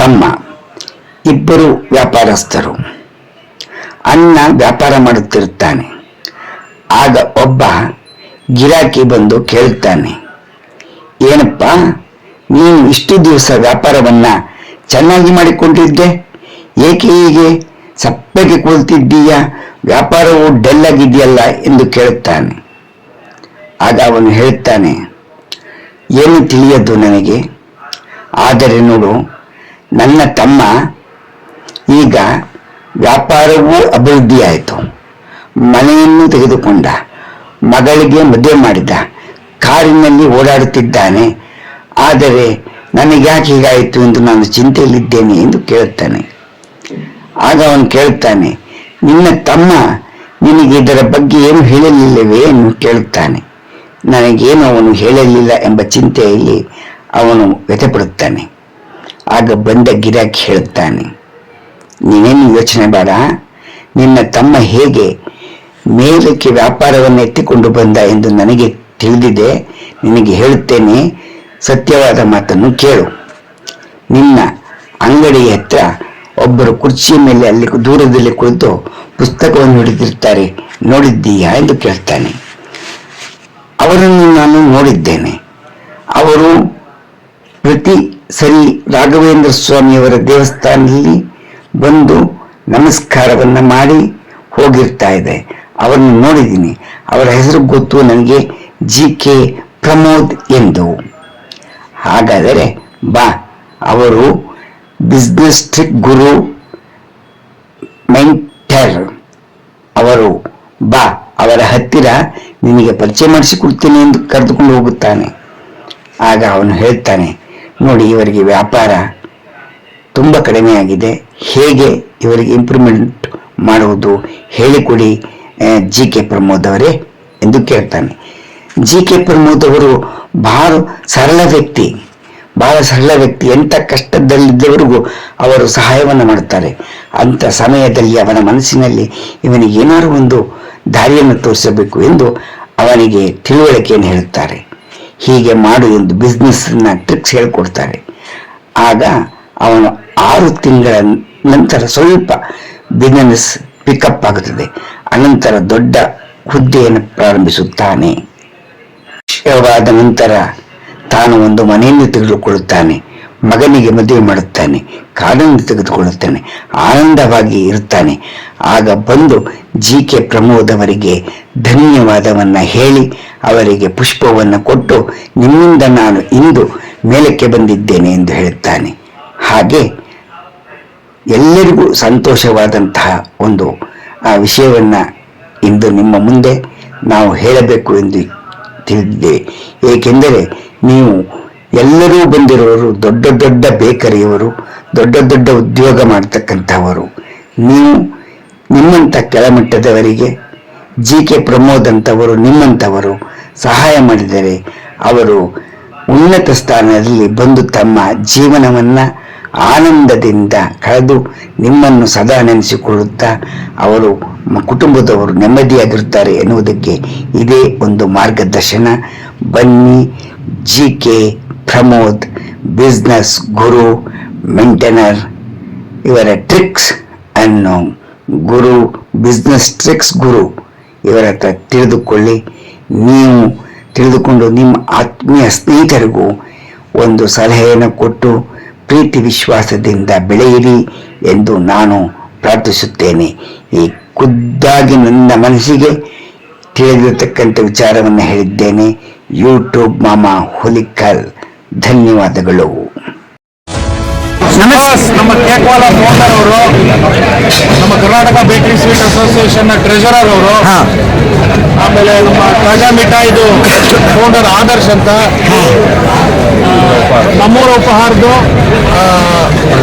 ತಮ್ಮ ಇಬ್ಬರು ವ್ಯಾಪಾರಸ್ಥರು. ಅಣ್ಣ ವ್ಯಾಪಾರ ಮಾಡುತ್ತಿರುತ್ತಾನೆ. ಆಗ ಒಬ್ಬ ಗಿರಾಕಿ ಬಂದು ಕೇಳ್ತಾನೆ, ಏನಪ್ಪ ನೀನು ಇಷ್ಟು ದಿವಸ ವ್ಯಾಪಾರವನ್ನ ಚೆನ್ನಾಗಿ ಮಾಡಿಕೊಂಡಿದ್ದೆ, ಏಕೆ ಹೀಗೆ ಸಪ್ಪಗೆ ಕೂಳ್ತಿದ್ದೀಯ, ವ್ಯಾಪಾರವು ಡಲ್ ಆಗಿದೆಯಲ್ಲ ಎಂದು ಕೇಳುತ್ತಾನೆ. ಆಗ ಅವನು ಹೇಳ್ತಾನೆ, ಏನು ತಿಳಿಯದು ನನಗೆ, ಆದರೆ ನೋಡು, ನನ್ನ ತಮ್ಮ ಈಗ ವ್ಯಾಪಾರವೂ ಅಭಿವೃದ್ಧಿಯಾಯಿತು, ಮನೆಯನ್ನು ತೆಗೆದುಕೊಂಡ, ಮಗಳಿಗೆ ಮದುವೆ ಮಾಡಿದ, ಕಾರಿನಲ್ಲಿ ಓಡಾಡುತ್ತಿದ್ದಾನೆ. ಆದರೆ ನನಗ್ಯಾಕೆ ಹೀಗಾಯಿತು ಎಂದು ನಾನು ಚಿಂತೆಯಲ್ಲಿದ್ದೇನೆ ಎಂದು ಕೇಳುತ್ತಾನೆ. ಆಗ ಅವನು ಕೇಳುತ್ತಾನೆ, ನಿನ್ನ ತಮ್ಮ ನಿನಗೆ ಇದರ ಬಗ್ಗೆ ಏನು ಹೇಳಲಿಲ್ಲವೇ ಎಂದು ಕೇಳುತ್ತಾನೆ. ನನಗೇನು ಅವನು ಹೇಳಲಿಲ್ಲ ಎಂಬ ಚಿಂತೆಯಲ್ಲಿ ಅವನು ವ್ಯಥೆಪಡುತ್ತಾನೆ. ಆಗ ಬಂದ ಗಿರಾಕಿ ಹೇಳುತ್ತಾನೆ, ನೀನೇನು ಯೋಚನೆ ಬೇಡ, ನಿನ್ನ ತಮ್ಮ ಹೇಗೆ ಮೇಲಕ್ಕೆ ವ್ಯಾಪಾರವನ್ನು ಎತ್ತಿಕೊಂಡು ಬಂದ ಎಂದು ನನಗೆ ತಿಳಿದಿದೆ. ನಿನಗೆ ಹೇಳುತ್ತೇನೆ, ಸತ್ಯವಾದ ಮಾತನ್ನು ಕೇಳು. ನಿನ್ನ ಅಂಗಡಿಯ ಹತ್ರ ಒಬ್ಬರು ಕುರ್ಚಿಯ ಮೇಲೆ ಅಲ್ಲಿ ದೂರದಲ್ಲಿ ಕುಳಿತು ಪುಸ್ತಕವನ್ನು ಹಿಡಿದಿರ್ತಾರೆ, ನೋಡಿದ್ದೀಯಾ ಎಂದು ಕೇಳ್ತಾನೆ. ಅವರನ್ನು ನಾನು ನೋಡಿದ್ದೇನೆ. ಅವರು ಪ್ರತಿ ಸರಿ ರಾಘವೇಂದ್ರ ಸ್ವಾಮಿಯವರ ದೇವಸ್ಥಾನದಲ್ಲಿ ಬಂದು ನಮಸ್ಕಾರವನ್ನು ಮಾಡಿ ಹೋಗಿರ್ತಾ ಇದೆ. ಅವರನ್ನು ನೋಡಿದ್ದೀನಿ. ಅವರ ಹೆಸರು ಗೊತ್ತು ನನಗೆ, GK ಪ್ರಮೋದ್ ಎಂದು. ಹಾಗಾದರೆ ಬಾ, ಅವರು ಬಿಸ್ನೆಸ್ ಟ್ರಿಕ್ ಗುರು ಮೆಂಟರ್. ಅವರು ಬಾ, ಅವರ ಹತ್ತಿರ ನಿನಗೆ ಪರಿಚಯ ಮಾಡಿಸಿಕೊಡ್ತೀನಿ ಎಂದು ಕರೆದುಕೊಂಡು ಹೋಗುತ್ತಾನೆ. ಆಗ ಅವನು ಹೇಳ್ತಾನೆ, ನೋಡಿ, ಇವರಿಗೆ ವ್ಯಾಪಾರ ತುಂಬ ಕಡಿಮೆಯಾಗಿದೆ, ಹೇಗೆ ಇವರಿಗೆ ಇಂಪ್ರೂವ್ಮೆಂಟ್ ಮಾಡುವುದು ಹೇಳಿಕೊಡಿ GK ಪ್ರಮೋದ್ ಅವರೇ ಎಂದು ಕೇಳ್ತಾನೆ. GK ಪ್ರಮೋದ್ ಅವರು ಬಹಳ ಸರಳ ವ್ಯಕ್ತಿ. ಎಂಥ ಕಷ್ಟದಲ್ಲಿದ್ದವರಿಗೂ ಅವರು ಸಹಾಯವನ್ನು ಮಾಡುತ್ತಾರೆ. ಅಂಥ ಸಮಯದಲ್ಲಿ ಅವನ ಮನಸ್ಸಿನಲ್ಲಿ ಇವನಿಗೆ ಏನಾದರೂ ಒಂದು ದಾರಿಯನ್ನು ತೋರಿಸಬೇಕು ಎಂದು ಅವನಿಗೆ ತಿಳುವಳಿಕೆಯನ್ನು ಹೇಳುತ್ತಾರೆ. ಹೀಗೆ ಮಾಡು ಎಂದು ಬಿಸ್ನೆಸ್ನ ಟ್ರಿಕ್ಸ್ ಹೇಳಿಕೊಡ್ತಾರೆ. ಆಗ ಅವನು 6 ತಿಂಗಳ ನಂತರ ಸ್ವಲ್ಪ ಬಿಸಿನೆಸ್ ಪಿಕಪ್ ಆಗುತ್ತದೆ. ಅನಂತರ ದೊಡ್ಡ ಹುದ್ದೆಯನ್ನು ಪ್ರಾರಂಭಿಸುತ್ತಾನೆ. ವಿಷಯವಾದ ನಂತರ ತಾನು ಒಂದು ಮನೆಯನ್ನು ತೆಗೆದುಕೊಳ್ಳುತ್ತಾನೆ, ಮಗನಿಗೆ ಮದುವೆ ಮಾಡುತ್ತಾನೆ, ಕಾಡನ್ನು ತೆಗೆದುಕೊಳ್ಳುತ್ತಾನೆ, ಆನಂದವಾಗಿ ಇರುತ್ತಾನೆ. ಆಗ ಬಂದು GK ಪ್ರಮೋದ್ ಅವರಿಗೆ ಧನ್ಯವಾದವನ್ನು ಹೇಳಿ ಅವರಿಗೆ ಪುಷ್ಪವನ್ನು ಕೊಟ್ಟು, ನಿಮ್ಮಿಂದ ನಾನು ಇಂದು ಮೇಲಕ್ಕೆ ಬಂದಿದ್ದೇನೆ ಎಂದು ಹೇಳುತ್ತಾನೆ. ಹಾಗೆ ಎಲ್ಲರಿಗೂ ಸಂತೋಷವಾದಂತಹ ಒಂದು ವಿಷಯವನ್ನು ಇಂದು ನಿಮ್ಮ ಮುಂದೆ ನಾವು ಹೇಳಬೇಕು ಎಂದು ತಿಳಿದಿದ್ದೇವೆ. ಏಕೆಂದರೆ ನೀವು ಎಲ್ಲರೂ ಬಂದಿರುವವರು ದೊಡ್ಡ ದೊಡ್ಡ ಬೇಕರಿಯವರು, ದೊಡ್ಡ ದೊಡ್ಡ ಉದ್ಯೋಗ ಮಾಡ್ತಕ್ಕಂಥವರು. ನೀವು ನಿಮ್ಮಂಥ ಕೆಳಮಟ್ಟದವರಿಗೆ GK ಪ್ರಮೋದ್ ಅಂತವರು ನಿಮ್ಮಂಥವರು ಸಹಾಯ ಮಾಡಿದರೆ ಅವರು ಉನ್ನತ ಸ್ಥಾನದಲ್ಲಿ ಬಂದು ತಮ್ಮ ಜೀವನವನ್ನು ಆನಂದದಿಂದ ಕಳೆದು ನಿಮ್ಮನ್ನು ಸದಾ ನೆನೆಸಿಕೊಳ್ಳುತ್ತಾ ಅವರು ಕುಟುಂಬದವರು ನೆಮ್ಮದಿಯಾಗಿರುತ್ತಾರೆ ಎನ್ನುವುದಕ್ಕೆ ಇದೇ ಒಂದು ಮಾರ್ಗದರ್ಶನ. ಬನ್ನಿ, GK ಪ್ರಮೋದ್ ಬಿಸ್ನೆಸ್ ಗುರು ಮೆಂಟನರ್ ಇವರ ಟ್ರಿಕ್ಸ್ ಅನ್ನು ಗುರು ಬಿಸ್ನೆಸ್ ಟ್ರಿಕ್ಸ್ ಗುರು ಇವರ ಹತ್ರ ತಿಳಿದುಕೊಳ್ಳಿ. ನೀವು ತಿಳಿದುಕೊಂಡು ನಿಮ್ಮ ಆತ್ಮೀಯ ಸ್ನೇಹಿತರಿಗೂ ಒಂದು ಸಲಹೆಯನ್ನು ಕೊಟ್ಟು ಪ್ರೀತಿ ವಿಶ್ವಾಸದಿಂದ ಬೆಳೆಯಿರಿ ಎಂದು ನಾನು ಪ್ರಾರ್ಥಿಸುತ್ತೇನೆ. ಈ ಖುದ್ದಾಗಿ ನನ್ನ ಮನಸ್ಸಿಗೆ ತಿಳಿದಿರತಕ್ಕಂಥ ವಿಚಾರವನ್ನು ಹೇಳಿದ್ದೇನೆ. ಯೂಟ್ಯೂಬ್ ಮಾಮಾ ಹುಲಿಕಲ್. ಧನ್ಯವಾದಗಳು. ನಮ್ಮ ಕೇಕ್ವಾಲ ಫೌಂಡರ್ ಅವರು, ನಮ್ಮ Karnataka bakery sweet association treasurer ಅವರು, ಆಮೇಲೆ ನಮ್ಮ ತಾಜಾ ಮಿಠಾಯಿದು ಫೌಂಡರ್ ಆದರ್ಶ್ ಅಂತ, ನಮ್ಮೂರ ಉಪಹಾರದ್ದು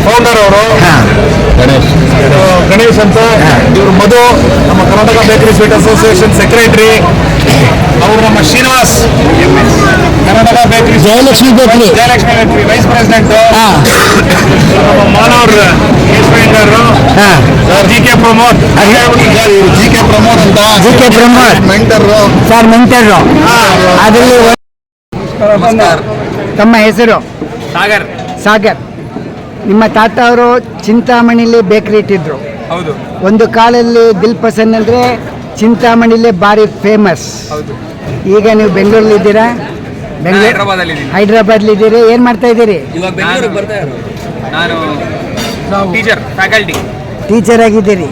ಫೌಂಡರ್ ಅವರು ಗಣೇಶ್ ಅಂತ, ಇವರು ಮಧು ನಮ್ಮ Karnataka bakery sweet association secretary, ಅವರು ನಮ್ಮ Srinivas Karnataka bakery Jayalakshmi bakery vice president, ನಮ್ಮ ಮಾನವ್ರ GK ಪ್ರಮೋದ್ ಅಂತ GK Pramod mentor sir mentor. ಅದರಲ್ಲಿ ತಮ್ಮ ಹೆಸರು ಸಾಗರ್. ನಿಮ್ಮ ತಾತ ಅವರು ಚಿಂತಾಮಣಿಲಿ ಬೇಕರಿ ಇಟ್ಟಿದ್ರು. ಹೌದು. ಒಂದು ಕಾಲಲ್ಲಿ ದಿಲ್ ಪಸಂದ್ ಅಂದರೆ ಚಿಂತಾಮಣಿಲೇ ಭಾರಿ ಫೇಮಸ್. ಈಗ ನೀವು ಬೆಂಗಳೂರಲ್ಲಿ ಇದ್ದೀರಾ? ಹೈದ್ರಾಬಾದ್ಲಿದ್ದೀರಿ. ಏನು ಮಾಡ್ತಾ ಇದ್ದೀರಿ? ನಾನು ಟೀಚರ್ ಆಗಿದ್ದೀರಿ.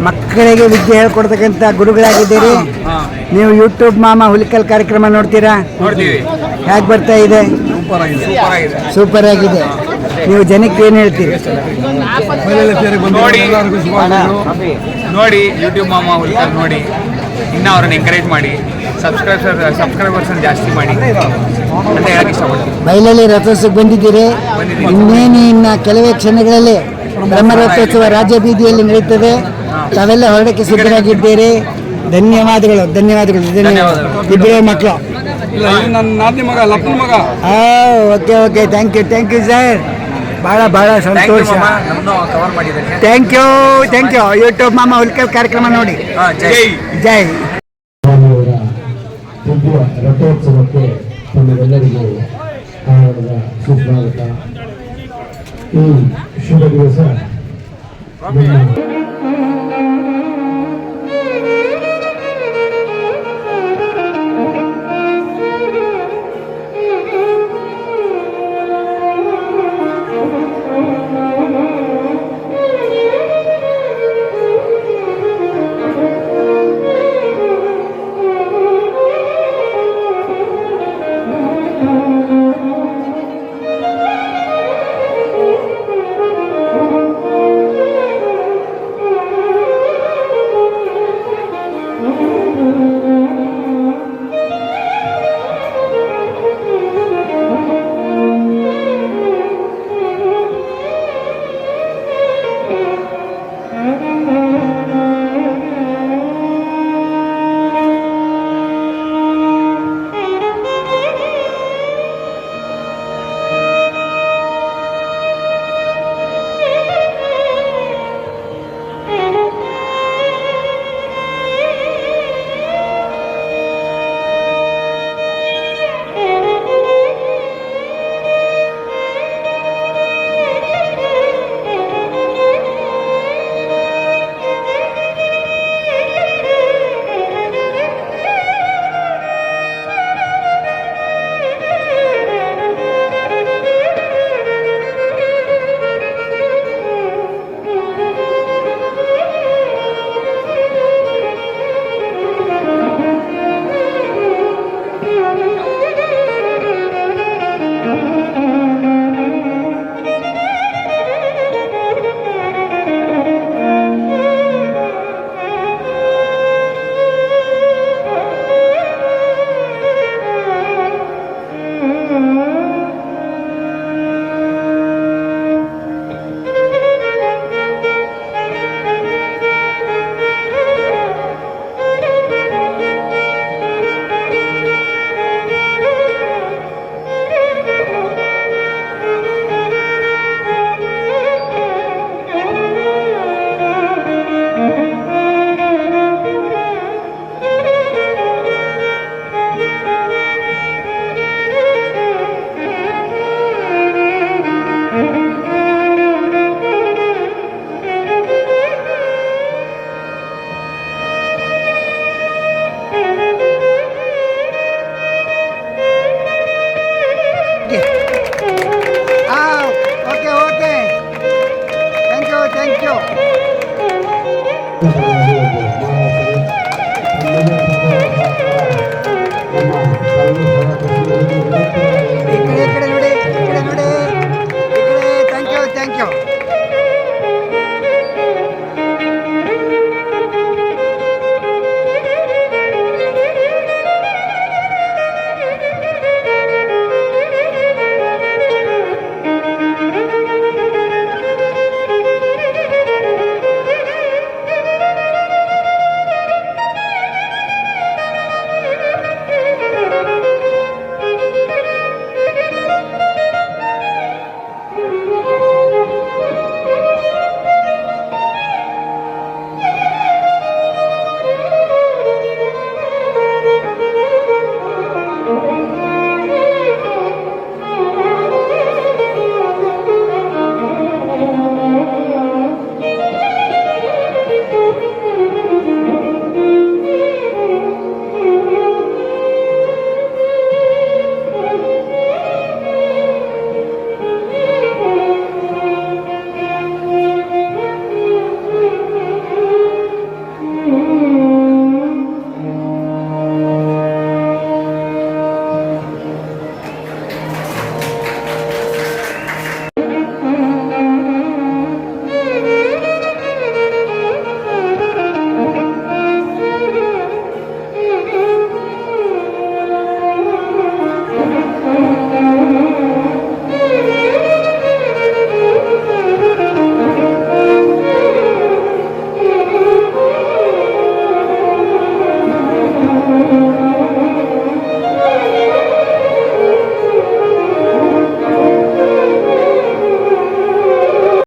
ಮಕ್ಕಳಿಗೆ ವಿದ್ಯೆ ಹೇಳ್ಕೊಡ್ತಕ್ಕಂಥ ಗುರುಗಳಾಗಿದ್ದೀರಿ. ನೀವು ಯೂಟ್ಯೂಬ್ ಮಾಮಾ ಹುಲಿಕಲ್ ಕಾರ್ಯಕ್ರಮ ನೋಡ್ತೀರಾ? ಹೇಗೆ ಬರ್ತಾ ಇದೆ? ಸೂಪರ್ ಆಗಿದೆ. ನೀವು ಜನಕ್ಕೆ ಏನು ಹೇಳ್ತೀರಿ? ನೋಡಿ ಯೂಟ್ಯೂಬ್ ಮಾಮಾ ಹುಲಿಕಲ್ ನೋಡಿ, ಇನ್ನೂ ಅವ್ರನ್ನ ಎಂಕರೇಜ್ ಮಾಡಿ, ಸಬ್ಸ್ಕ್ರೈಬರ್ಸ್ ಜಾಸ್ತಿ ಮಾಡಿ ಅಂತ ಹೇಳಕ್ಕೆ ಇಷ್ಟಪಡ್ತೀನಿ. ಬೈಲಲ್ಲಿ ರಥೋತ್ಸವಕ್ಕೆ ಬಂದಿದ್ದೀರಿ. ಇನ್ನೇನು ಇನ್ನು ಕೆಲವೇ ಕ್ಷಣಗಳಲ್ಲಿ ಬ್ರಹ್ಮರಥೋತ್ಸವ ರಾಜ್ಯ ಬೀದಿಯಲ್ಲಿ ನಡೆಯುತ್ತದೆ. ತಾವೆಲ್ಲ ಹೊರಡಕ್ಕೆ ಸಿದ್ಧರಾಗಿದ್ದೀರಿ. ಧನ್ಯವಾದಗಳು. ಇಬ್ಬರೇ ಮಕ್ಕಳು. ಇಲ್ಲ ಇದು ನನ್ನ ನಾದಿನಿ ಮಗ ಲಪ್ಪನ ಮಗ. Okay okay thank you sir. ಭಾಳ ಸಂತೋಷ. ನಮ್ಮನ್ನು ಕವರ್ ಮಾಡಿದ್ದಕ್ಕೆ ಥ್ಯಾಂಕ್ ಯು ಯೂಟ್ಯೂಬ್ ಮಾಮ ಹುಲ್ಕಲ್ ಕಾರ್ಯಕ್ರಮ ನೋಡಿ. ಜೈ. ಸ್ವಾಮಿಯವರ ದಿವ್ಯ ರಥೋತ್ಸವಕ್ಕೆ ತಮ್ಮೆಲ್ಲರಿಗೂ ಆನಂದದ ಸುಸ್ವಾಗತ. ಈ ಶುಭ ದಿವಸ